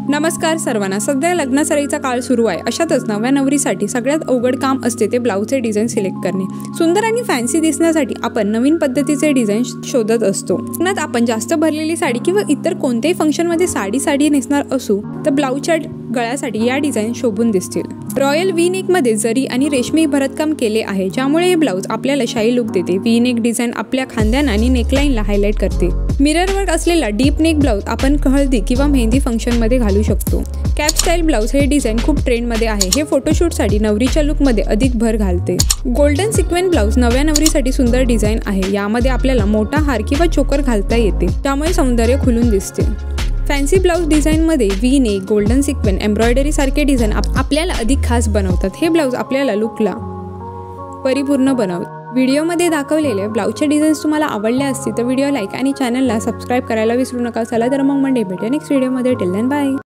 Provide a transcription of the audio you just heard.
नमस्कार सर्वांना। सध्या लग्नासराईचा काळ सुरू आहे। अशातच नव्या नवरीसाठी सगळ्यात अवघड काम असते ते ब्लाऊजचे डिझाइन सिलेक्ट करणे। सुंदर आणि फॅन्सी दिसण्यासाठी आपण नवीन पद्धतीचे डिझाइन शोधत असतो। लग्नात आपण जास्त भरलेली साडी किंवा इतर कोणत्याही फंक्शनमध्ये साडी नेसणार असू तर ब्लाऊजच्या गळ्यासाठी या डिझाइन शोभून दिसतील। रॉयल व्ही नेक मध्ये जरी आणि रेशमी भरतकाम केले आहे, ज्यामुळे हे ब्लाऊज आपल्याला शाही लुक देते। व्ही नेक डिझाइन आपल्या खांद्यांना आणि नेकलाइनला हायलाइट करते। मिरर वर्क असलेला डीप नेक ब्लाऊज आपण हळदी किंवा मेहंदी फंक्शन मध्ये घालू शकतो। कॅप स्टाईल ब्लाऊज हे डिझाइन खूप ट्रेंड मध्ये आहे। हे फोटोशूटसाठी नवरीच्या लुकमध्ये अधिक भर घालते। गोल्डन सिक्वेन्स ब्लाऊज नव्या नवरीसाठी सुंदर डिझाइन आहे। यामध्ये आपल्याला मोठा हार किंवा चोकर घालता येते, त्यामुळे सौंदर्य खुलून दिसते। फॅन्सी ब्लाऊज डिझाइनमध्ये V neck, golden sequence, embroidery सारखे डिझाइन आपल्याला अधिक खास बनवतात। हे ब्लाऊज आपल्याला लुकला परिपूर्ण बनवतात। व्हिडिओमध्ये दाखवलेले ब्लाऊजचे डिझाईन्स तुम्हाला आवडले असतील तर व्हिडिओ लाईक आणि चॅनलला सबस्क्राईब करायला विसरू नका। चला तर मग मंडे भेटूया नेक्स्ट व्हिडिओमध्ये। Till then bye.